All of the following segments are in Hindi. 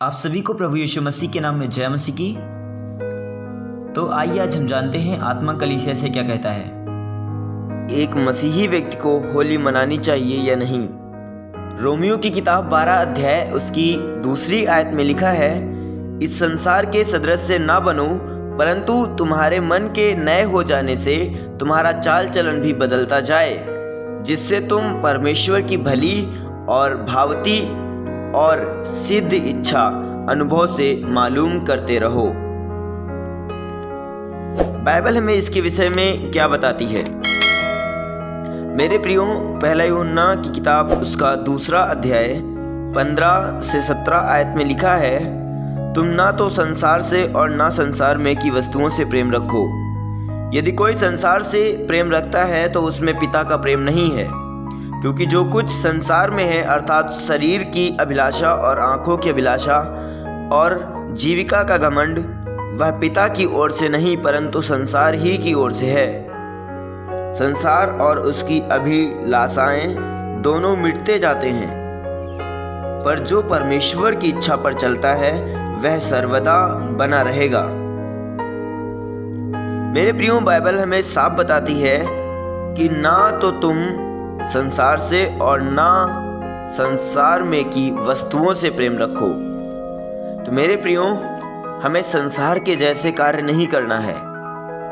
आप सभी को प्रभु यीशु मसीह के नाम में जय मसीह की। तो आइए आज हम जानते हैं आत्मा कलीसिया से क्या कहता है। एक मसीही व्यक्ति को होली मनानी चाहिए या नहीं। रोमियो की किताब 12 अध्याय उसकी 2 आयत में लिखा है, इस संसार के सदृश ना बनो, परंतु तुम्हारे मन के नए हो जाने से तुम्हारा चाल चलन भी बदलता जाए, जिससे तुम परमेश्वर की भली और भावती और सिद्ध इच्छा अनुभव से मालूम करते रहो। बाइबल हमें इसके विषय में क्या बताती है। मेरे प्रियो, पहला यूहन्ना की किताब उसका 2 अध्याय 15 से 17 आयत में लिखा है, तुम ना तो संसार से और ना संसार में की वस्तुओं से प्रेम रखो। यदि कोई संसार से प्रेम रखता है तो उसमें पिता का प्रेम नहीं है, क्योंकि जो कुछ संसार में है, अर्थात शरीर की अभिलाषा और आंखों की अभिलाषा और जीविका का घमंड, वह पिता की ओर से नहीं परंतु संसार ही की ओर से है। संसार और उसकी अभिलाषाएं दोनों मिटते जाते हैं, पर जो परमेश्वर की इच्छा पर चलता है वह सर्वदा बना रहेगा। मेरे प्रियो, बाइबल हमें साफ बताती है कि ना तो तुम संसार से और ना संसार में की वस्तुओं से प्रेम रखो। तो मेरे प्रियो, हमें संसार के जैसे कार्य नहीं करना है,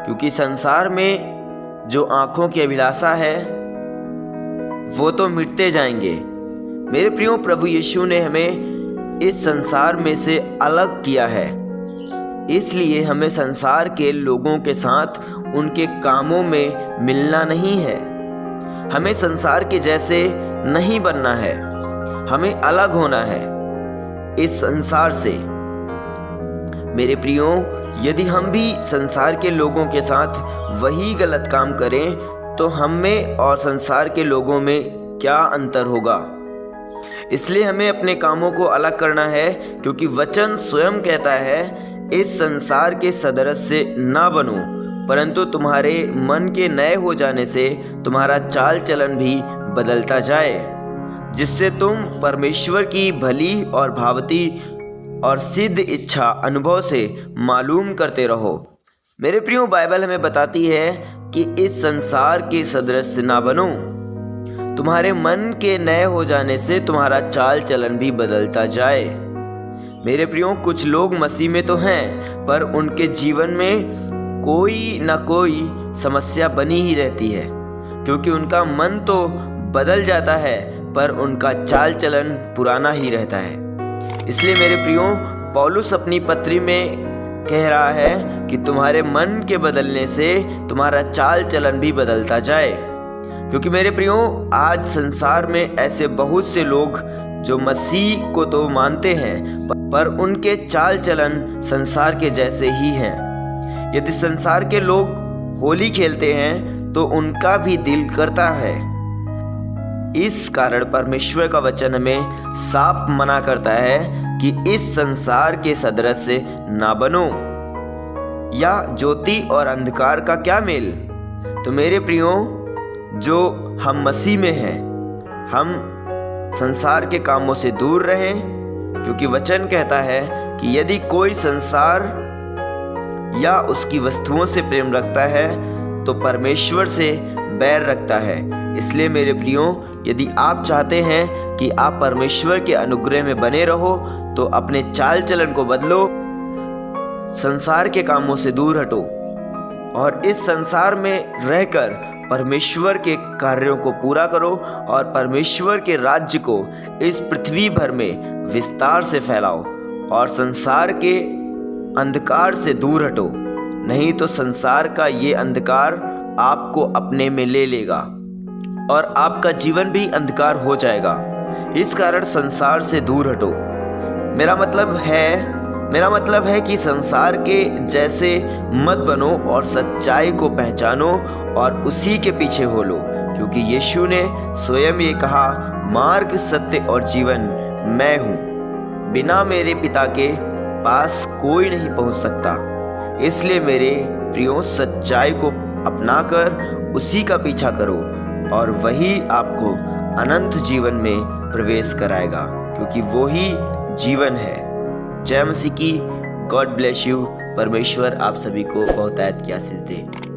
क्योंकि संसार में जो आंखों की अभिलाषा है वो तो मिटते जाएंगे। मेरे प्रियो, प्रभु यीशु ने हमें इस संसार में से अलग किया है, इसलिए हमें संसार के लोगों के साथ उनके कामों में मिलना नहीं है। हमें संसार के जैसे नहीं बनना है, हमें अलग होना है इस संसार से। मेरे प्रियो, यदि हम भी संसार के लोगों के साथ वही गलत काम करें तो हम में और संसार के लोगों में क्या अंतर होगा। इसलिए हमें अपने कामों को अलग करना है, क्योंकि वचन स्वयं कहता है, इस संसार के सदृश से ना बनो, परंतु तुम्हारे मन के नए हो जाने से तुम्हारा चाल चलन भी बदलता जाए, जिससे तुम परमेश्वर की भली और भावती और सिद्ध इच्छा अनुभव से मालूम करते रहो। मेरे प्रियो, बाइबल हमें बताती है कि इस संसार के सदृश ना बनो। तुम्हारे मन के नए हो जाने से तुम्हारा चाल चलन भी बदलता जाए। मेरे प्रियो, कुछ लोग मसीह में तो हैं, पर उनके जीवन में कोई ना कोई समस्या बनी ही रहती है, क्योंकि उनका मन तो बदल जाता है पर उनका चाल चलन पुराना ही रहता है। इसलिए मेरे प्रियो, पौलुस अपनी पत्री में कह रहा है कि तुम्हारे मन के बदलने से तुम्हारा चाल चलन भी बदलता जाए। क्योंकि मेरे प्रियो, आज संसार में ऐसे बहुत से लोग जो मसीह को तो मानते हैं, पर उनके चाल चलन संसार के जैसे ही हैं। यदि संसार के लोग होली खेलते हैं तो उनका भी दिल करता है। इस कारण परमेश्वर का वचन हमें साफ मना करता है कि इस संसार के सदृश से ना बनो। या ज्योति और अंधकार का क्या मेल। तो मेरे प्रियो, जो हम मसीह में हैं, हम संसार के कामों से दूर रहें, क्योंकि वचन कहता है कि यदि कोई संसार या उसकी वस्तुओं से प्रेम रखता है तो परमेश्वर से बैर रखता है। इसलिए मेरे प्रियो, यदि आप चाहते हैं कि आप परमेश्वर के अनुग्रह में बने रहो तो अपने चाल चलन को बदलो, संसार के कामों से दूर हटो और इस संसार में रहकर परमेश्वर के कार्यों को पूरा करो और परमेश्वर के राज्य को इस पृथ्वी भर में विस्तार से फैलाओ और संसार के अंधकार से दूर हटो, नहीं तो संसार का ये अंधकार आपको अपने में ले लेगा और आपका जीवन भी अंधकार हो जाएगा। इस कारण संसार से दूर हटो। मेरा मतलब है कि संसार के जैसे मत बनो और सच्चाई को पहचानो और उसी के पीछे हो लो, क्योंकि यीशु ने स्वयं ये कहा, मार्ग, सत्य और जीवन मैं हूँ, बिना मेरे पिता के पास कोई नहीं पहुंच सकता। इसलिए मेरे प्रियो, सच्चाई को अपनाकर उसी का पीछा करो और वही आपको अनंत जीवन में प्रवेश कराएगा, क्योंकि वो ही जीवन है। जय मसीह की। God bless you. परमेश्वर आप सभी को बहुतायत की आशीष दे।